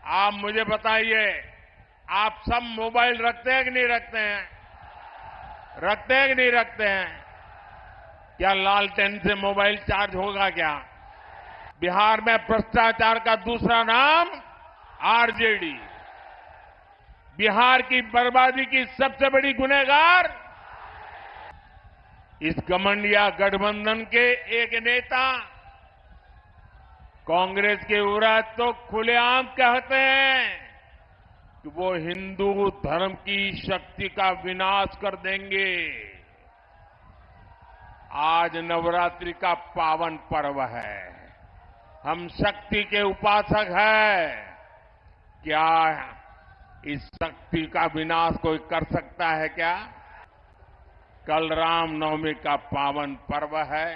आप मुझे बताइए, आप सब मोबाइल रखते हैं कि नहीं रखते हैं? रखते हैं कि नहीं रखते हैं? क्या लालटेन से मोबाइल चार्ज होगा क्या? बिहार में भ्रष्टाचार का दूसरा नाम आरजेडी। बिहार की बर्बादी की सबसे बड़ी गुनहगार इस घमंडिया गठबंधन के एक नेता कांग्रेस के उरात तो खुलेआम कहते हैं कि वो हिंदू धर्म की शक्ति का विनाश कर देंगे। आज नवरात्रि का पावन पर्व है, हम शक्ति के उपासक हैं। क्या इस शक्ति का विनाश कोई कर सकता है क्या? कल रामनवमी का पावन पर्व है।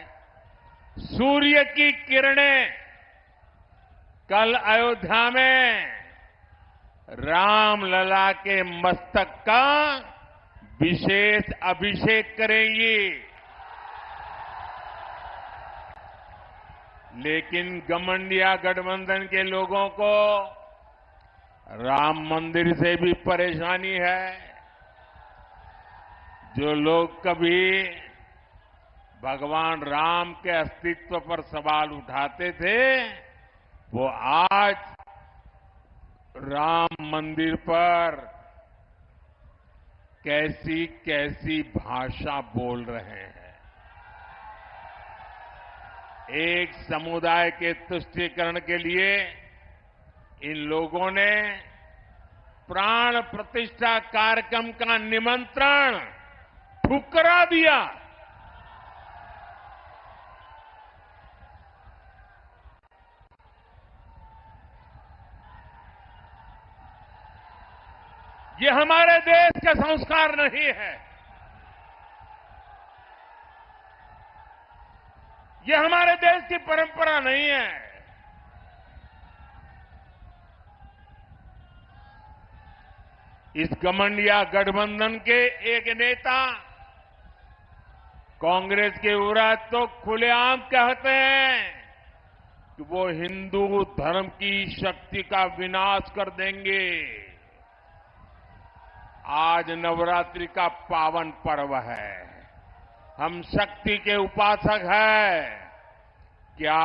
सूर्य की किरणें कल अयोध्या में रामलला के मस्तक का विशेष अभिषेक करेंगी। लेकिन घमंडिया गठबंधन के लोगों को राम मंदिर से भी परेशानी है। जो लोग कभी भगवान राम के अस्तित्व पर सवाल उठाते थे, वो आज राम मंदिर पर कैसी कैसी भाषा बोल रहे हैं। एक समुदाय के तुष्टीकरण के लिए इन लोगों ने प्राण प्रतिष्ठा कार्यक्रम का निमंत्रण ठुकरा दिया। ये हमारे देश का संस्कार नहीं है, ये हमारे देश की परंपरा नहीं है। इस घमंडिया गठबंधन के एक नेता कांग्रेस के उरात तो खुलेआम कहते हैं कि वो हिंदू धर्म की शक्ति का विनाश कर देंगे। आज नवरात्रि का पावन पर्व है, हम शक्ति के उपासक हैं। क्या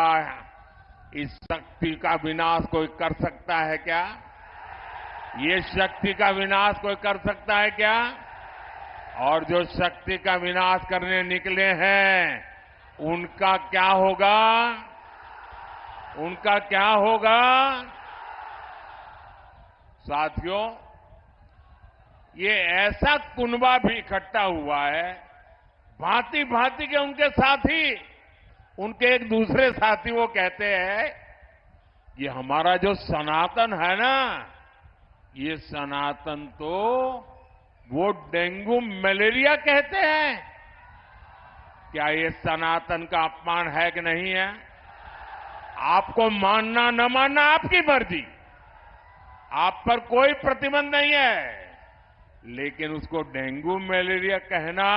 इस शक्ति का विनाश कोई कर सकता है क्या? ये शक्ति का विनाश कोई कर सकता है क्या? और जो शक्ति का विनाश करने निकले हैं, उनका क्या होगा? उनका क्या होगा? साथियों, ये ऐसा कुनबा भी इकट्ठा हुआ है, भांति भांति के उनके साथी, उनके एक दूसरे साथी वो कहते हैं ये हमारा जो सनातन है ना, ये सनातन तो वो डेंगू मलेरिया कहते हैं। क्या ये सनातन का अपमान है कि नहीं है? आपको मानना न मानना आपकी मर्जी, आप पर कोई प्रतिबंध नहीं है, लेकिन उसको डेंगू मलेरिया कहना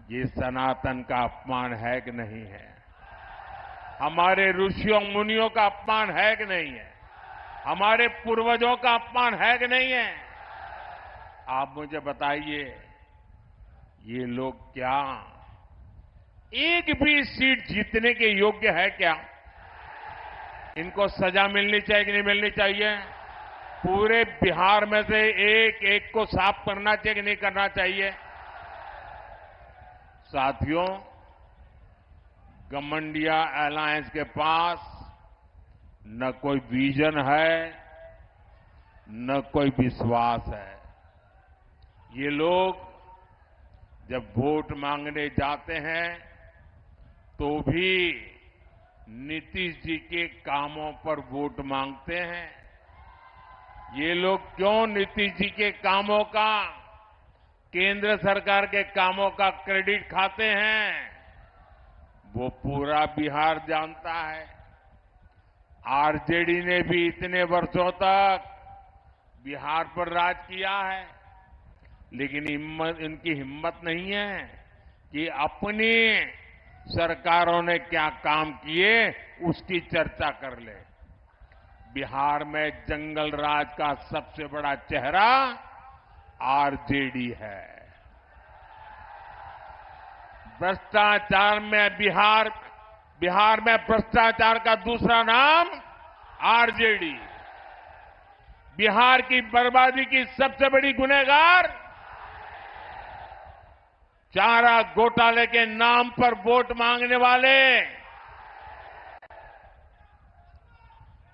ये सनातन का अपमान है कि नहीं है? हमारे ऋषियों मुनियों का अपमान है कि नहीं है? हमारे पूर्वजों का अपमान है कि नहीं है? आप मुझे बताइए, ये लोग क्या एक भी सीट जीतने के योग्य है क्या? इनको सजा मिलनी चाहिए कि नहीं मिलनी चाहिए? पूरे बिहार में से एक एक को साफ करना चाहिए कि नहीं करना चाहिए? साथियों, घमंडिया अलायंस के पास न कोई विजन है, न कोई विश्वास है। ये लोग जब वोट मांगने जाते हैं तो भी नीतीश जी के कामों पर वोट मांगते हैं। ये लोग क्यों नीतीश जी के कामों का, केंद्र सरकार के कामों का क्रेडिट खाते हैं, वो पूरा बिहार जानता है। आरजेडी ने भी इतने वर्षों तक बिहार पर राज किया है, लेकिन इनकी हिम्मत नहीं है कि अपनी सरकारों ने क्या काम किए उसकी चर्चा कर ले। बिहार में जंगल राज का सबसे बड़ा चेहरा आरजेडी है। भ्रष्टाचार में बिहार में भ्रष्टाचार का दूसरा नाम आरजेडी। बिहार की बर्बादी की सबसे बड़ी गुनहगार चारा घोटाले के नाम पर वोट मांगने वाले,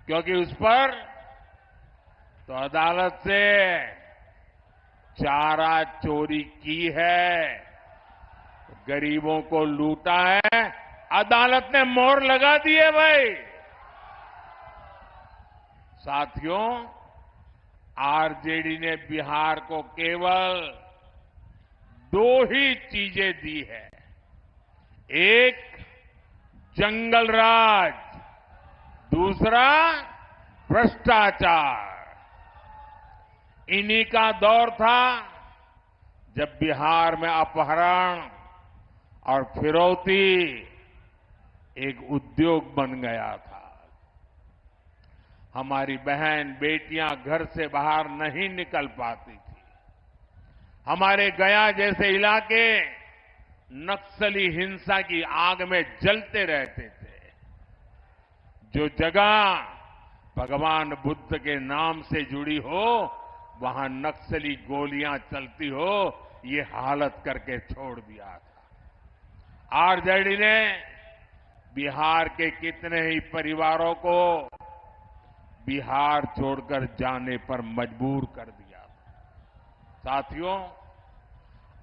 क्योंकि उस पर तो अदालत से चारा चोरी की है, गरीबों को लूटा है, अदालत ने मोहर लगा दी है भाई। साथियों, आरजेडी ने बिहार को केवल दो ही चीजें दी है। एक जंगल राज, दूसरा भ्रष्टाचार। इन्हीं का दौर था जब बिहार में अपहरण और फिरौती एक उद्योग बन गया था। हमारी बहन बेटियां घर से बाहर नहीं निकल पाती थी। हमारे गया जैसे इलाके नक्सली हिंसा की आग में जलते रहते थे। जो जगह भगवान बुद्ध के नाम से जुड़ी हो, वहां नक्सली गोलियां चलती हो, ये हालत करके छोड़ दिया था। आरजेडी ने बिहार के कितने ही परिवारों को बिहार छोड़कर जाने पर मजबूर कर दिया था। साथियों,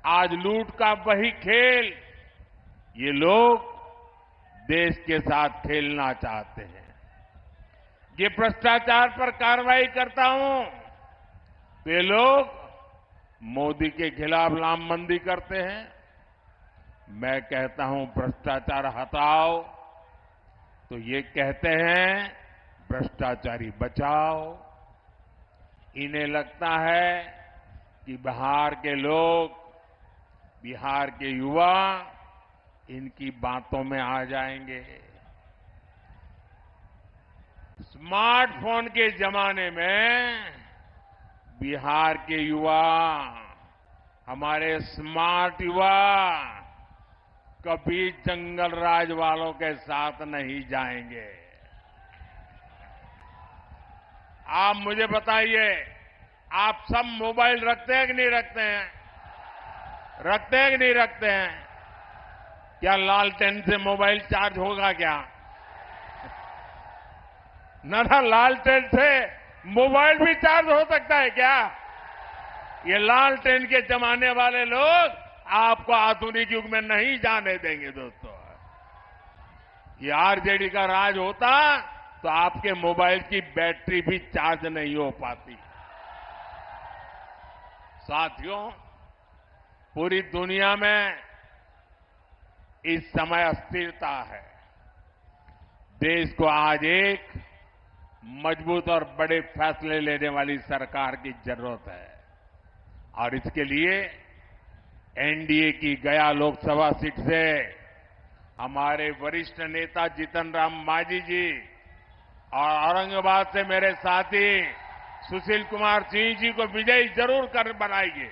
आज लूट का वही खेल ये लोग देश के साथ खेलना चाहते हैं। ये भ्रष्टाचार पर कार्रवाई करता हूं तो ये लोग मोदी के खिलाफ लामबंदी करते हैं। मैं कहता हूं भ्रष्टाचार हटाओ तो ये कहते हैं भ्रष्टाचारी बचाओ। इन्हें लगता है कि बिहार के लोग, बिहार के युवा इनकी बातों में आ जाएंगे। स्मार्टफोन के जमाने में बिहार के युवा, हमारे स्मार्ट युवा कभी जंगल राज वालों के साथ नहीं जाएंगे। आप मुझे बताइए, आप सब मोबाइल रखते हैं कि नहीं रखते हैं? रखते हैं कि नहीं रखते हैं? क्या लालटेन से मोबाइल चार्ज होगा क्या? ना, लालटेन से मोबाइल भी चार्ज हो सकता है क्या? ये लालटेन के जमाने वाले लोग आपको आधुनिक युग में नहीं जाने देंगे दोस्तों। ये आरजेडी का राज होता तो आपके मोबाइल की बैटरी भी चार्ज नहीं हो पाती। साथियों, पूरी दुनिया में इस समय अस्थिरता है। देश को आज एक मजबूत और बड़े फैसले लेने वाली सरकार की जरूरत है और इसके लिए एनडीए की गया लोकसभा सीट से हमारे वरिष्ठ नेता जीतन राम मांझी जी और औरंगाबाद से मेरे साथी सुशील कुमार सिंह जी को विजयी जरूर कर बनाएंगे।